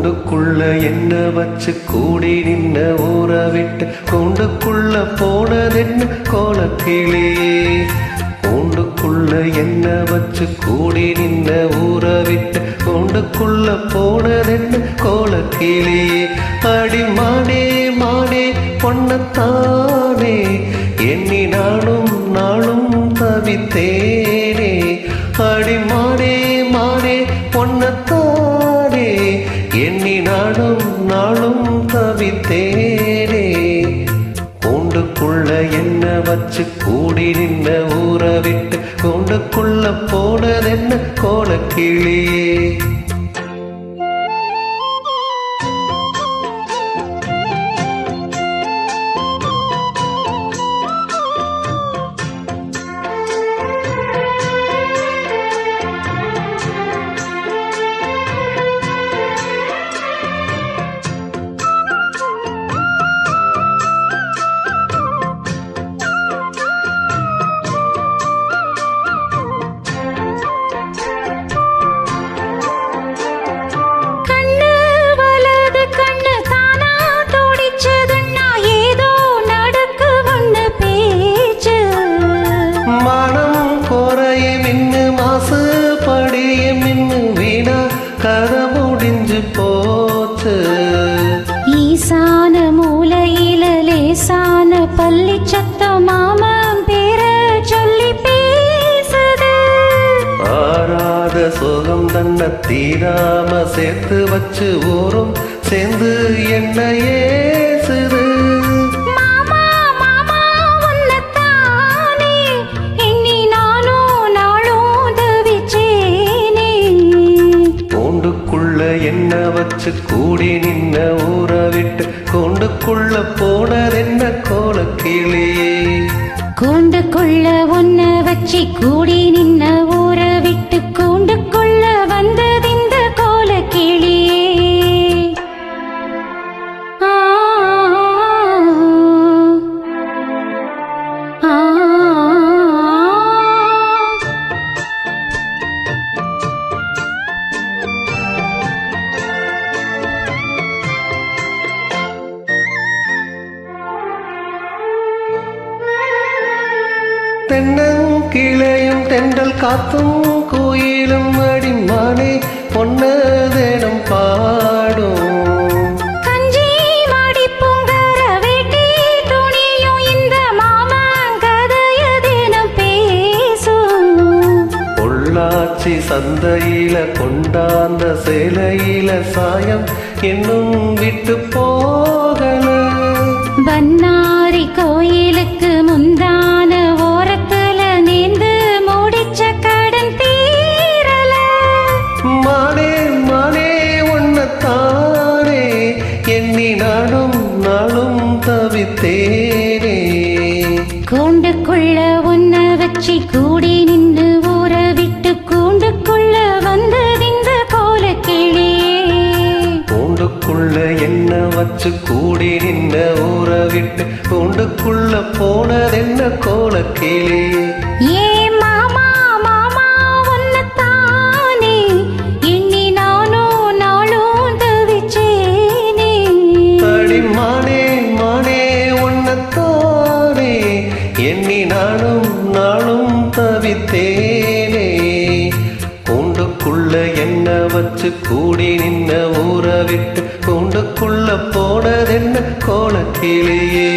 கூண்டுக்குள்ள என்ன வச்சு கூடி நின்ன ஊற விட்டு கூண்டுக்குள்ள போனதென்ன கோலக்கிளியே. கூண்டுக்குள்ள என்ன வச்சு கூடி நின்ன ஊற விட்டு கூண்டுக்குள்ள போனதென்ன கோலக்கிளியே. அடி மானே மானே பொன்னத்தானே எண்ணி நானும் நாளும் தவித்தேனே. அடி மானே மானே பொன்னத்தானே எண்ணி நானும் நாளும் தவித்தேனே. கூண்டுக்குள்ள என்ன வச்சு கூடி நின்ன ஊற விட்டு கூண்டுக்குள்ள போனதென்ன கோலக்கிளியே. கதை முடிஞ்சு போச்சு. ஈசான மூலையில லேசான பள்ளி சத்தம் மாமன் பேர சொல்லி பேசுது. ஆறாத சுகம் தன்னை தீராம சேர்த்து வச்சு ஊரும் சேர்ந்து என்ன ஏசுது. என்ன வச்சு கூடி நின்ன ஊற விட்டு கூண்டுக்குள்ள போனதென்ன கோலக்கிளியே. கூண்டுக்குள்ள ஒன்ன வச்சு கூடி நின்ன ஊற விட்டு கூண்டுக்குள்ள வந்ததிந்த கோலக்கிளியே. தென்னங்கிளையும் தென்றல் காத்தும் கோயிலும் அடிமானே பொன்னதேனம் பாடும். கஞ்சி மாடி பொங்கர வேட்டி துணியும் இந்த மாமன் கதையதேனம் பேசும். பொள்ளாச்சி சந்தையில கொண்டாந்த சேலையில சாயம் இன்னும் விட்டு போகல. பன்னாரி கோயிலுக்கு முந்தான ஓரத்துல நேர்ந்து முடிச்ச கடன் தீரல. மானே மானே ஒன்னத்தானே எண்ணி நானும் நாளும் தவித்தேனே. கூண்டுக்குள்ள ஒன்ன வச்சு கூடி நின்று ஊற விட்டு கூண்டுக்குள்ள வந்ததிந்த கோலக்கிளியே. கூண்டுக்குள்ள என்ன வச்சு கூடி நின்ன ஊற விட்டு கூண்டுக்குள்ள போனதென்ன கோலக்கிளியே. ஏ மாமா மாமா ஒன்னத்தானே எண்ணி நானும் நாளும் தவிச்சேனே. அடி மானே மானே ஒன்னத்தானே எண்ணி நானும் நாளும் தவித்தேனே. கூண்டுக்குள்ள என்ன வச்சு கூடி நின்ன ஊற விட்டு கூண்டுக்குள்ள போனதென்ன கோலக்கிளியே.